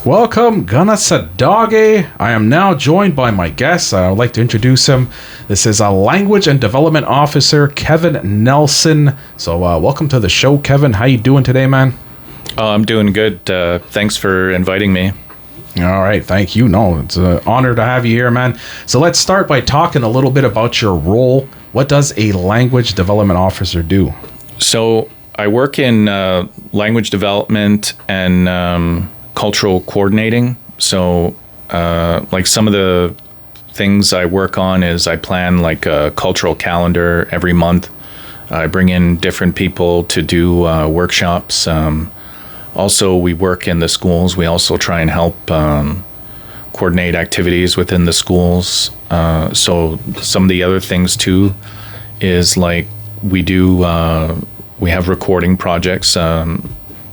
Welcome, Ganasadage. I am now joined by my guest. I would like to introduce him. This is a Language and Development Officer, Kevin Nelson. So welcome to the show, Kevin. How you doing today, man? Oh, I'm doing good. Thanks for inviting me. All right, thank you. No, it's an honor to have you here, man. So let's start by talking a little bit about your role. What does a Language Development Officer do? So I work in language development and cultural coordinating. So like some of the things I work on is I plan like a cultural calendar every month. I bring in different people to do workshops. Also, we work in the schools. We also try and help coordinate activities within the schools. So some of the other things too is like we have recording projects.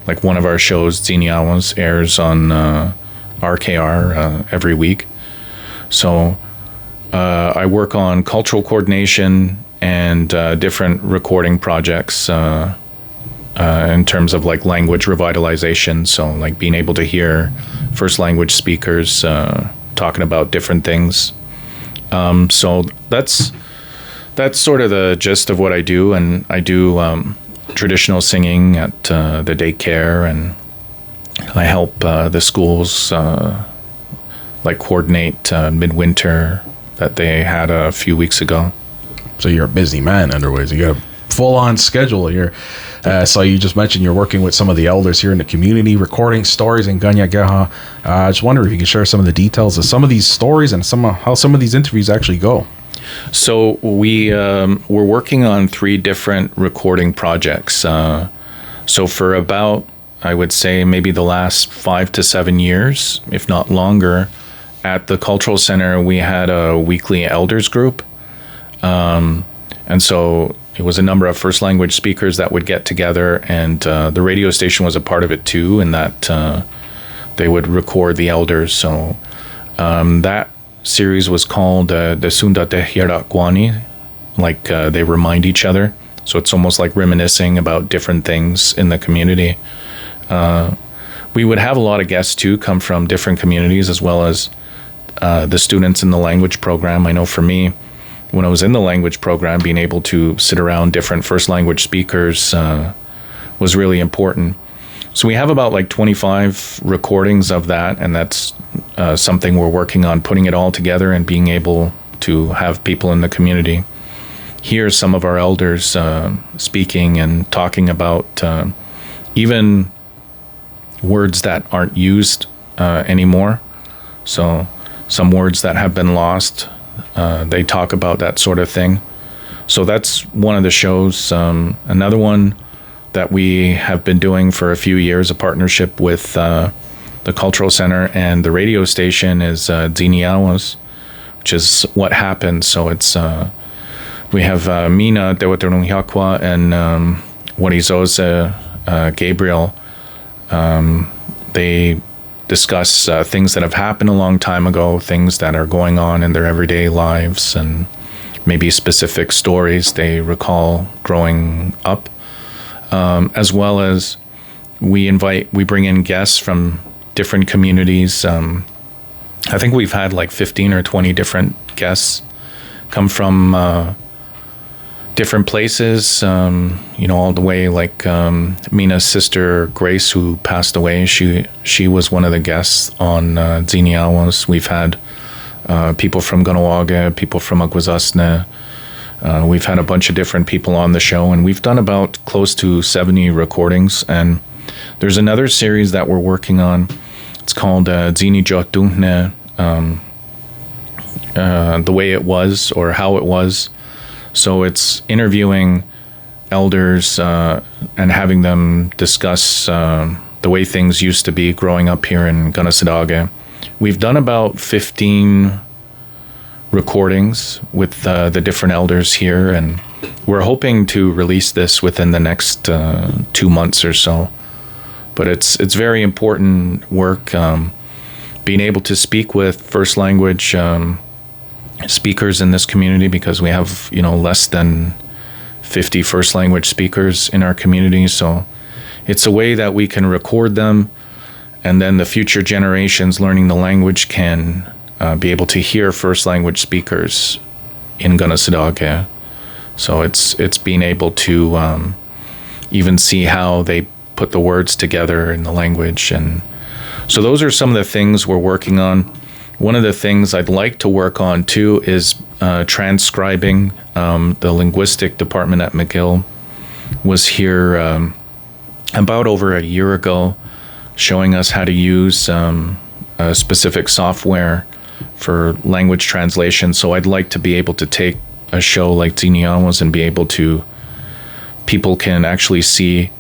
Like one of our shows, Ziniawas, airs on RKR every week. So I work on cultural coordination and different recording projects in terms of like language revitalization. So like being able to hear first language speakers talking about different things. So that's sort of the gist of what I do. And I do traditional singing at the daycare, and I help the schools like coordinate midwinter that they had a few weeks ago. So you're a busy man, in other words. You got a full-on schedule here. So you just mentioned you're working with some of the elders here in the community, recording stories in Rahrahkwahá. I just wonder if you can share some of the details of some of these stories and how some of these interviews actually go. So we're working on 3 different recording projects. So for about, I would say, maybe the last 5 to 7 years, if not longer, at the Cultural Center, we had a weekly elders group. And so it was a number of first language speakers that would get together, and the radio station was a part of it too, in that they would record the elders. So that series was called the Sunda de Rahrahkwahá, like they remind each other. So it's almost like reminiscing about different things in the community. We would have a lot of guests too come from different communities, as well as the students in the language program. I know for me, when I was in the language program, being able to sit around different first language speakers was really important. So we have about like 25 recordings of that, and that's something we're working on, putting it all together and being able to have people in the community hear some of our elders speaking and talking about even words that aren't used anymore. So some words that have been lost, they talk about that sort of thing. So that's one of the shows. Another one that we have been doing for a few years, a partnership with the Cultural Center and the radio station, is Ziniawas, which is what happened. So it's we have Mina de Rahrahkwahá and Warizosa Gabriel. They discuss things that have happened a long time ago, things that are going on in their everyday lives, and maybe specific stories they recall growing up. As well as we bring in guests from different communities. I think we've had like 15 or 20 different guests come from different places, all the way like Mina's sister Grace, who passed away. She was one of the guests on Ziniawas. We've had people from Rahrahkwahá, people from Aguasasne. We've had a bunch of different people on the show, and we've done about close to 70 recordings. And there's another series that we're working on. It's called Zini Jotunne, the way it was, or how it was. So it's interviewing elders and having them discuss the way things used to be growing up here in Ganasadage. We've done about 15 recordings with the different elders here, and we're hoping to release this within the next 2 months or so. But it's very important work, being able to speak with first language speakers in this community, because we have less than 50 first language speakers in our community. So it's a way that we can record them and then the future generations learning the language can be able to hear first language speakers in Ganasudage. So it's being able to even see how they put the words together in the language. And so those are some of the things we're working on. One of the things I'd like to work on too is transcribing. The linguistic department at McGill was here about over a year ago, showing us how to use a specific software for language translation. So I'd like to be able to take a show like Ziniawas and be able to, people can actually see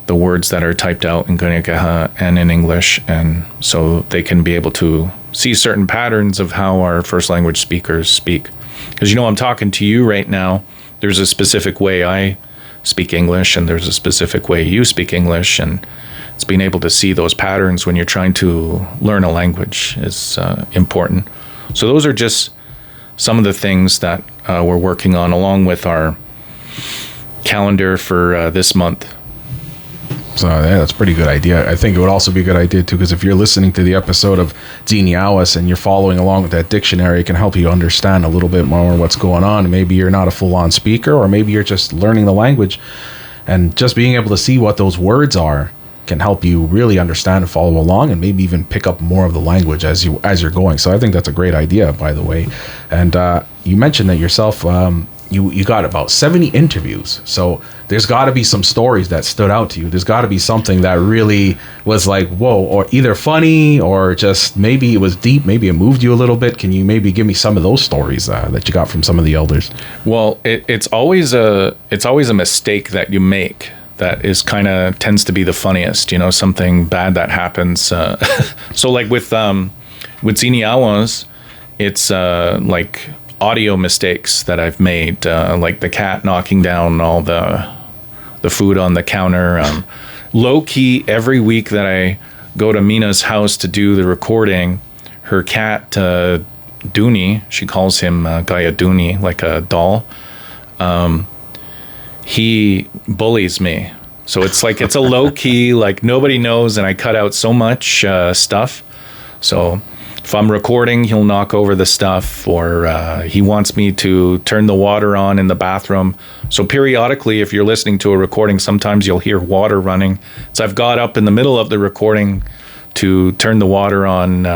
the words that are typed out in Ganyageha and in English, and so they can be able to see certain patterns of how our first language speakers speak. Because I'm talking to you right now, there's a specific way I speak English and there's a specific way you speak English, and it's being able to see those patterns when you're trying to learn a language is important. So those are just some of the things that we're working on, along with our calendar for this month. So yeah, that's a pretty good idea. I think it would also be a good idea too, because if you're listening to the episode of Ziniawas and you're following along with that dictionary, it can help you understand a little bit more what's going on. Maybe you're not a full-on speaker, or maybe you're just learning the language, and just being able to see what those words are can help you really understand and follow along, and maybe even pick up more of the language as you're going. So I think that's a great idea, by the way. And you mentioned that yourself, you got about 70 interviews. So there's got to be some stories that stood out to you. There's got to be something that really was like, whoa, or either funny or just maybe it was deep, maybe it moved you a little bit. Can you maybe give me some of those stories that you got from some of the elders? Well, it's always a mistake that you make that is kind of tends to be the funniest, something bad that happens. So like with Ziniawas, it's like audio mistakes that I've made, like the cat knocking down all the food on the counter. Low key, every week that I go to Mina's house to do the recording, her cat Dooney, she calls him Gaia Dooney, like a doll. He bullies me. So it's a low key, like nobody knows, and I cut out so much stuff. So if I'm recording, he'll knock over the stuff, or he wants me to turn the water on in the bathroom. So periodically, if you're listening to a recording, sometimes you'll hear water running. So I've got up in the middle of the recording to turn the water on,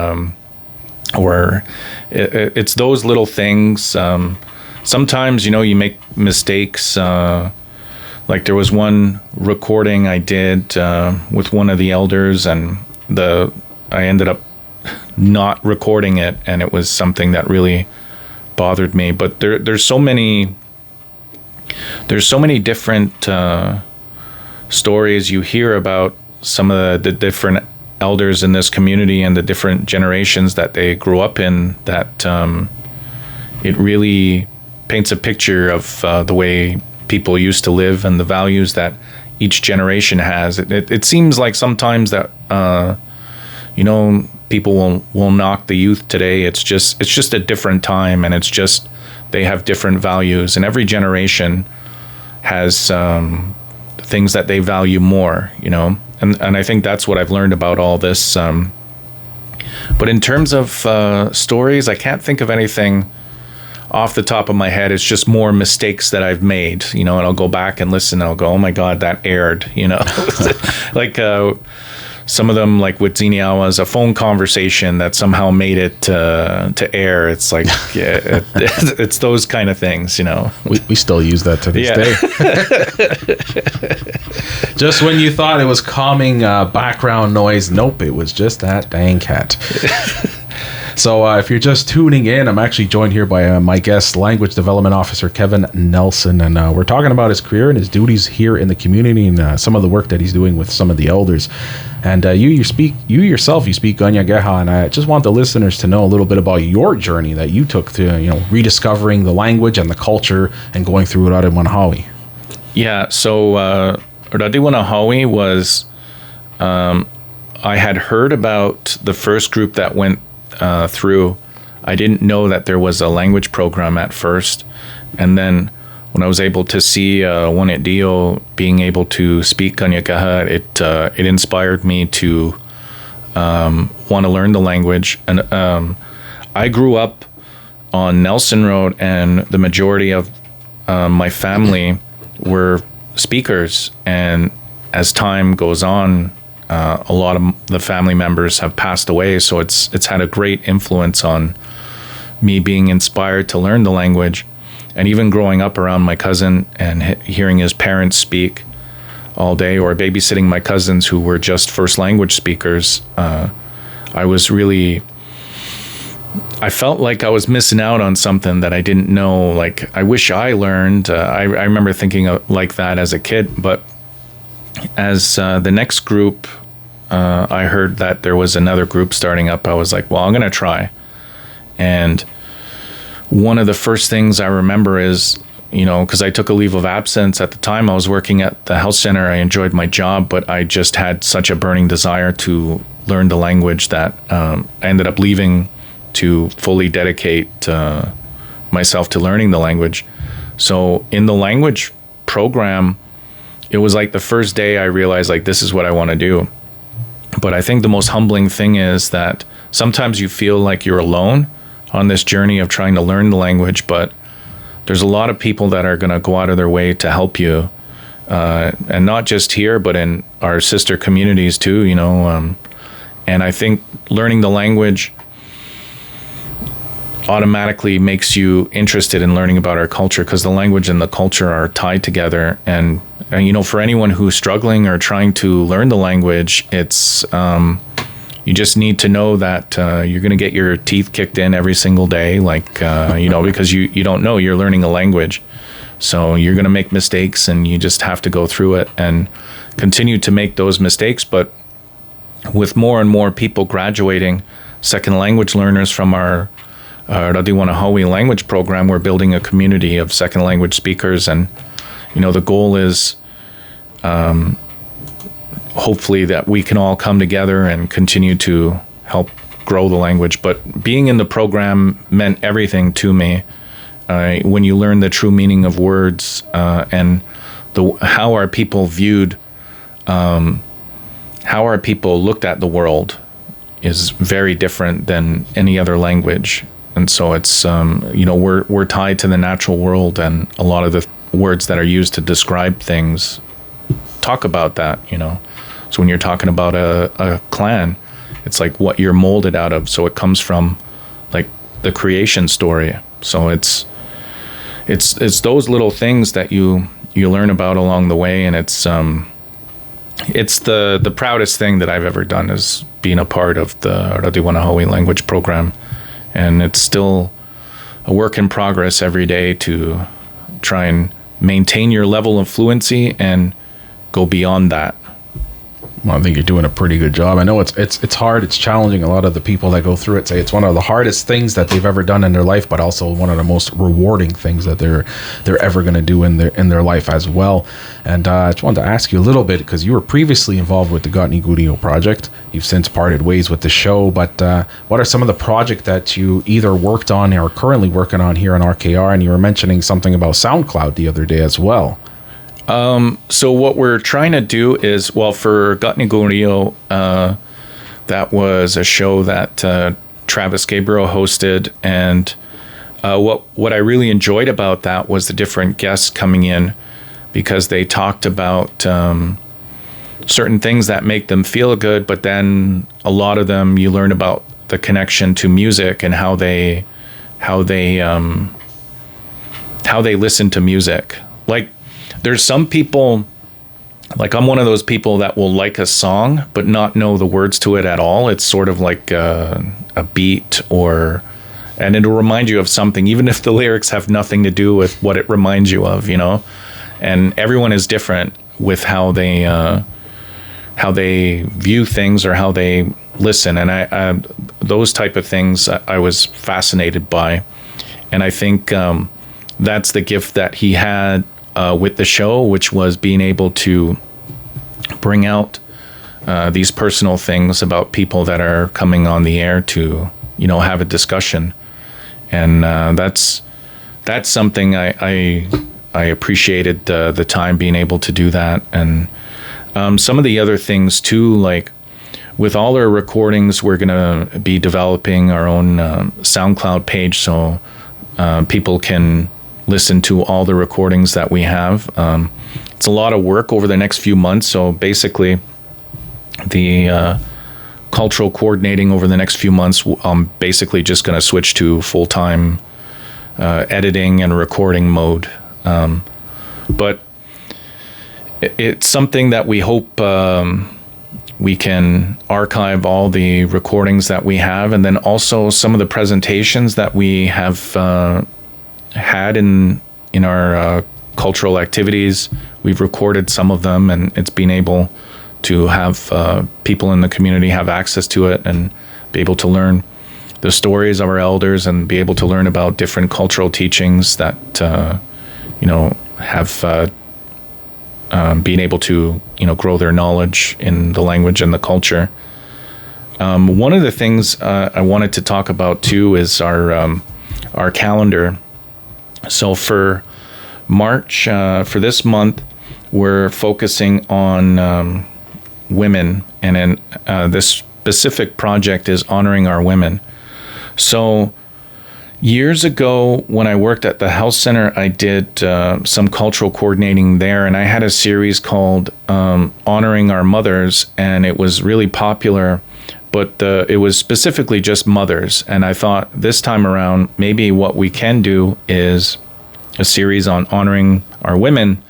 or it's those little things. Sometimes, you make mistakes. Like there was one recording I did with one of the elders, and I ended up not recording it, and it was something that really bothered me. But there's so many different stories you hear about some of the different elders in this community and the different generations that they grew up in, that it really paints a picture of the way people used to live and the values that each generation has. It seems like sometimes that people will knock the youth today. It's just a different time, and it's just they have different values, and every generation has things that they value more, and I think that's what I've learned about all this. But in terms of stories, I can't think of anything off the top of my head. It's just more mistakes that I've made, and I'll go back and listen, and I'll go, oh my God, that aired, like some of them, like with Ziniawas, a phone conversation that somehow made it to air. It's like, yeah, it's those kind of things, We still use that to this day. Just when you thought it was calming background noise, nope, it was just that dang cat. So if you're just tuning in, I'm actually joined here by my guest, Language Development Officer Kevin Nelson, and we're talking about his career and his duties here in the community, and some of the work that he's doing with some of the elders. And you speak Ganyageha, and I just want the listeners to know a little bit about your journey that you took to, rediscovering the language and the culture and going through Rahrahkwahá. Yeah, so Rahrahkwahá was, I had heard about the first group that went through. I didn't know that there was a language program at first, and then when I was able to see one at Dio being able to speak Ganyageha, it inspired me to want to learn the language. And I grew up on Nelson Road, and the majority of my family were speakers. And as time goes on, a lot of the family members have passed away. So it's had a great influence on me being inspired to learn the language. And even growing up around my cousin and hearing his parents speak all day, or babysitting my cousins who were just first language speakers, I felt like I was missing out on something that I didn't know. Like, I wish I learned. I remember thinking like that as a kid. But as the next group, I heard that there was another group starting up. I was like, well, I'm going to try. And one of the first things I remember is, because I took a leave of absence at the time. I was working at the health center. I enjoyed my job, but I just had such a burning desire to learn the language that I ended up leaving to fully dedicate myself to learning the language. So in the language program, it was like the first day I realized, like, this is what I want to do. But I think the most humbling thing is that sometimes you feel like you're alone on this journey of trying to learn the language, but there's a lot of people that are going to go out of their way to help you. And not just here, but in our sister communities too, and I think learning the language automatically makes you interested in learning about our culture, because the language and the culture are tied together. And for anyone who's struggling or trying to learn the language, it's you just need to know that you're going to get your teeth kicked in every single day, because you don't know, you're learning a language. So you're going to make mistakes, and you just have to go through it and continue to make those mistakes. But with more and more people graduating, second language learners from our Rahrahkwahá language program, we're building a community of second language speakers. And, the goal is hopefully that we can all come together and continue to help grow the language. But being in the program meant everything to me. When you learn the true meaning of words and how are people viewed, how are people looked at the world is very different than any other language. And so it's, we're tied to the natural world, and a lot of the words that are used to describe things talk about that, So when you're talking about a clan, it's like what you're molded out of. So it comes from like the creation story. So it's those little things that you learn about along the way. And it's the proudest thing that I've ever done is being a part of the Rahrahkwahá language program. And it's still a work in progress every day to try and maintain your level of fluency and go beyond that. Well, I think you're doing a pretty good job. I know it's hard, it's challenging. A lot of the people that go through it say it's one of the hardest things that they've ever done in their life, but also one of the most rewarding things that they're ever going to do in their life as well. And I just wanted to ask you a little bit, because you were previously involved with the Gotni Gudio project. You've since parted ways with the show, but what are some of the projects that you either worked on or are currently working on here in RKR? And you were mentioning something about SoundCloud the other day as well. So what we're trying to do is, for Gotni Gudio, that was a show that Travis Gabriel hosted, and what I really enjoyed about that was the different guests coming in, because they talked about certain things that make them feel good, but then a lot of them you learn about the connection to music and how they listen to music. Like, there's some people, like I'm one of those people that will like a song but not know the words to it at all. It's sort of like a beat, and it'll remind you of something, even if the lyrics have nothing to do with what it reminds you of, And everyone is different with how they view things or how they listen. And I those type of things I was fascinated by. And I think that's the gift that he had with the show, which was being able to bring out these personal things about people that are coming on the air to, have a discussion. And that's something I appreciated the time being able to do that. And some of the other things too, like with all our recordings, we're going to be developing our own SoundCloud page, so people can listen to all the recordings that we have. It's a lot of work over the next few months, so basically the cultural coordinating over the next few months, I'm basically just going to switch to full-time editing and recording mode. But it's something that we hope we can archive all the recordings that we have, and then also some of the presentations that we have had in our cultural activities. We've recorded some of them, and it's been able to have people in the community have access to it and be able to learn the stories of our elders and be able to learn about different cultural teachings that have being able to grow their knowledge in the language and the culture. One of the things I wanted to talk about too is our calendar. So for March, for this month, we're focusing on women, and then this specific project is honoring our women. So years ago, when I worked at the health center, I did some cultural coordinating there, and I had a series called Honoring Our Mothers, and it was really popular, but it was specifically just mothers. And I thought this time around, maybe what we can do is a series on honoring our women.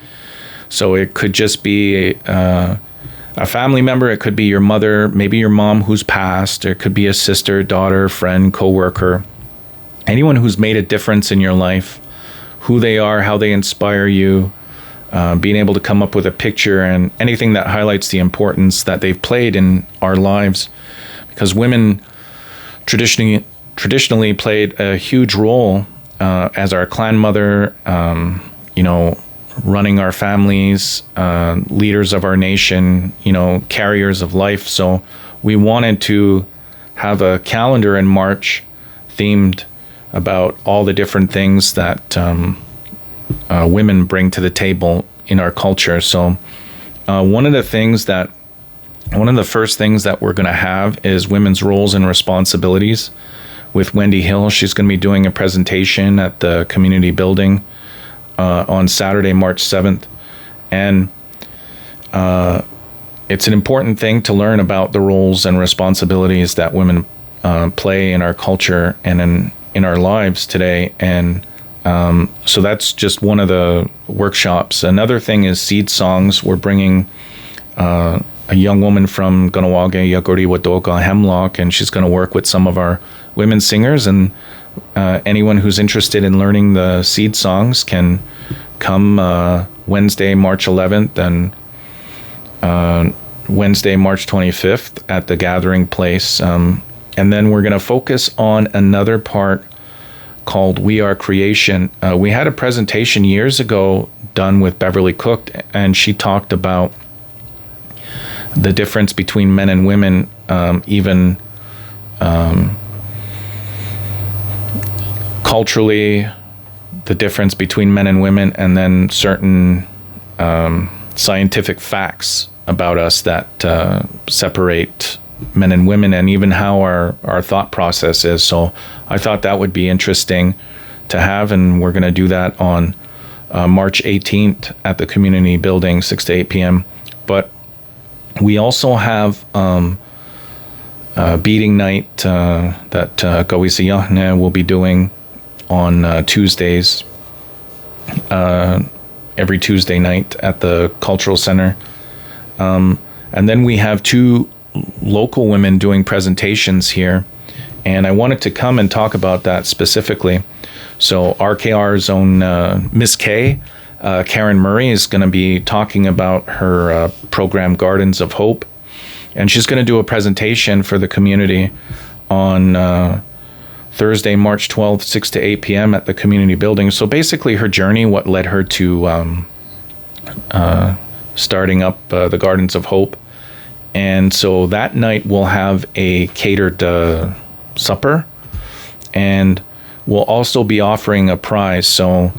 So it could just be a family member, it could be your mother, maybe your mom who's passed, it could be a sister, daughter, friend, coworker. Anyone who's made a difference in your life, who they are, how they inspire you, being able to come up with a picture and anything that highlights the importance that they've played in our lives. Because women traditionally played a huge role as our clan mother, running our families, leaders of our nation, carriers of life. So we wanted to have a calendar in March themed about all the different things that women bring to the table in our culture. So one of the first things that we're going to have is women's roles and responsibilities with Wendy Hill. She's going to be doing a presentation at the community building on Saturday, March 7th. And it's an important thing to learn about the roles and responsibilities that women play in our culture and in our lives today. And so that's just one of the workshops. Another thing is seed songs. We're bringing a young woman from Ganawage, Yagori Wadoga, Hemlock, and she's going to work with some of our women singers. And anyone who's interested in learning the seed songs can come Wednesday, March 11th and Wednesday, March 25th at the Gathering Place. And then we're going to focus on another part called We Are Creation. We had a presentation years ago done with Beverly Cook, and she talked about the difference between men and women, even culturally, the difference between men and women, and then certain scientific facts about us that separate men and women, and even how our thought process is. So I thought that would be interesting to have, and we're going to do that on March 18th at the community building, 6 to 8 p.m. But we also have beading night that Gawisiyahne will be doing on Tuesdays, every Tuesday night at the Cultural Center. And then we have two local women doing presentations here, and I wanted to come and talk about that specifically. So RKR's own Miss K, Karen Murray, is going to be talking about her program Gardens of Hope, and she's going to do a presentation for the community on Thursday, March 12th, 6 to 8 p.m. at the community building. So basically her journey, what led her to starting up the Gardens of Hope. And so that night we'll have a catered supper, and we'll also be offering a prize. So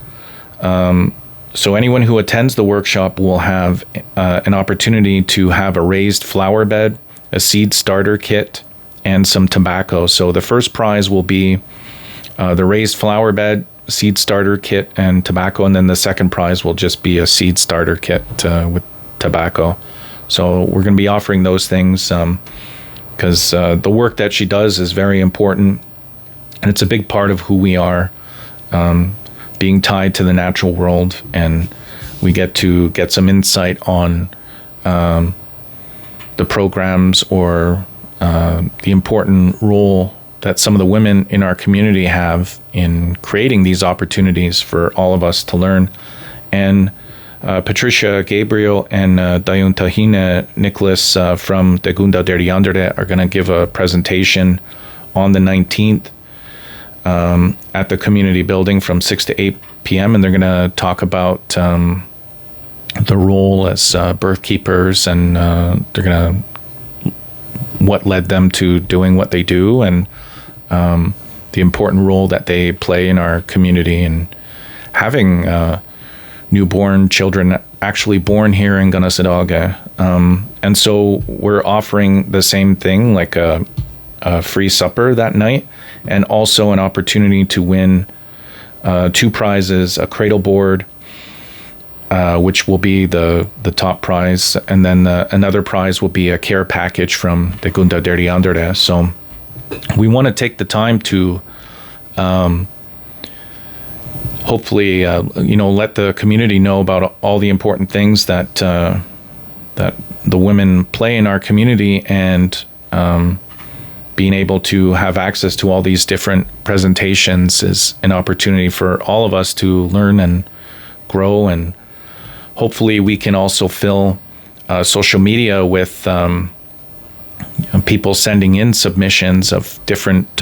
anyone who attends the workshop will have an opportunity to have a raised flower bed a seed starter kit, and some tobacco. So the first prize will be the raised flower bed, seed starter kit, and tobacco, and then the second prize will just be a seed starter kit with tobacco. So we're going to be offering those things because the work that she does is very important, and it's a big part of who we are, being tied to the natural world, and we get to get some insight on the programs or the important role that some of the women in our community have in creating these opportunities for all of us to learn. And Patricia Gabriel and Dayun Tahine Nicholas from Tegunda Derriandere are going to give a presentation on the 19th at the community building from 6 to 8 p.m. And they're going to talk about the role as birth keepers, and they're going to what led them to doing what they do, and the important role that they play in our community, and having newborn children actually born here in Ganasadaga. And so we're offering the same thing, like a free supper that night, and also an opportunity to win 2 prizes, a cradle board, which will be the top prize, and then another prize will be a care package from the Gunda Derriandere. So we want to take the time to hopefully let the community know about all the important things that that the women play in our community, and being able to have access to all these different presentations is an opportunity for all of us to learn and grow. And hopefully we can also fill social media with people sending in submissions of different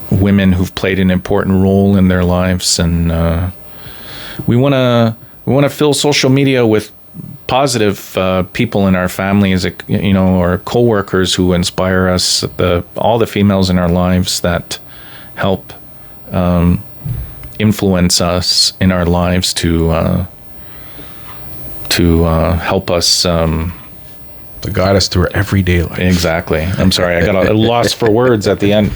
women who've played an important role in their lives. And we want to fill social media with positive people in our families, or coworkers who inspire us, all the females in our lives that help influence us in our lives to help us to guide us through our everyday life. Exactly. I'm sorry, I got a loss for words at the end,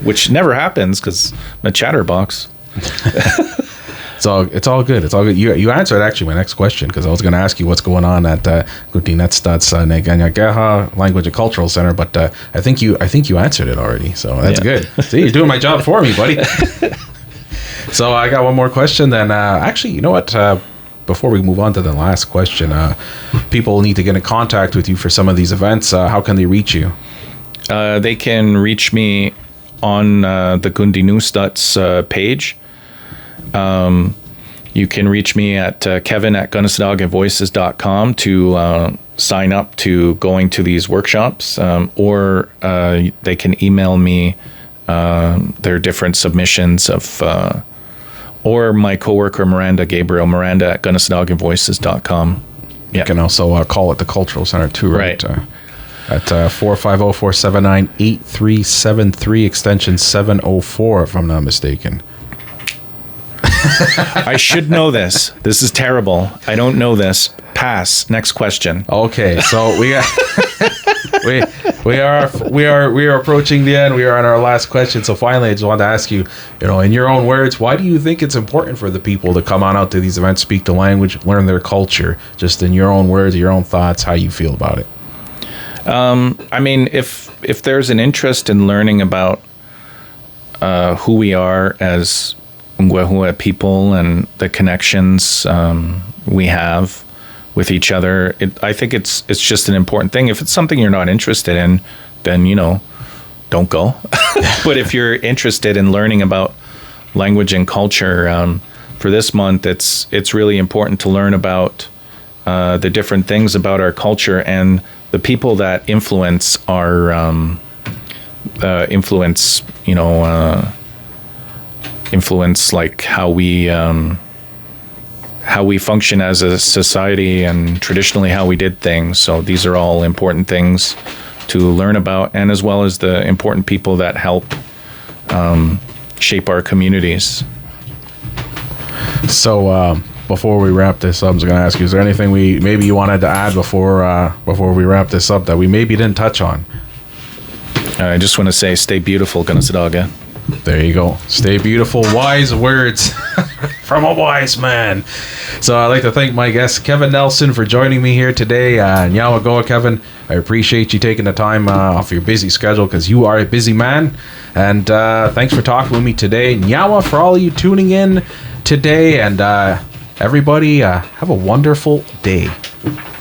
which never happens because I'm a chatterbox. It's all good. It's all good. You answered actually my next question, because I was going to ask you what's going on at Gutinetstad's Rahrahkwahá Language and Cultural Center, but I think you answered it already. So that's good. See, you're doing my job for me, buddy. So I got one more question. Then actually, you know what? Before we move on to the last question, people need to get in contact with you for some of these events. How can they reach you? They can reach me on the Gundi Newstats page. You can reach me at kevin@gunnasadagavoices.com to sign up to going to these workshops, or they can email me their different submissions of, or my coworker Miranda @gunnasadagavoices.com. You can also call it the Cultural Center too, right? At 450-479-8373, extension 704, if I'm not mistaken. I should know this. This is terrible. I don't know this. Pass. Next question. Okay, so we got we are approaching the end. We are on our last question. So finally, I just wanted to ask you, in your own words, why do you think it's important for the people to come on out to these events, speak the language, learn their culture? Just in your own words, your own thoughts, how you feel about it. I mean, if there's an interest in learning about who we are as Ngwehua people and the connections we have with each other, I think it's just an important thing. If it's something you're not interested in, then don't go. But if you're interested in learning about language and culture, for this month, it's really important to learn about the different things about our culture and the people that influence our influence like how we function as a society and traditionally how we did things. So these are all important things to learn about, and as well as the important people that help shape our communities. So before we wrap this up, I was going to ask you, is there anything maybe you wanted to add before we wrap this up that we maybe didn't touch on? I just want to say, stay beautiful, Ganasadaga. There you go. Stay beautiful. Wise words from a wise man. So I'd like to thank my guest, Kevin Nelson, for joining me here today. Nyawagoa, Kevin. I appreciate you taking the time off your busy schedule because you are a busy man. And thanks for talking with me today. Nyawa, for all of you tuning in today. And everybody, have a wonderful day.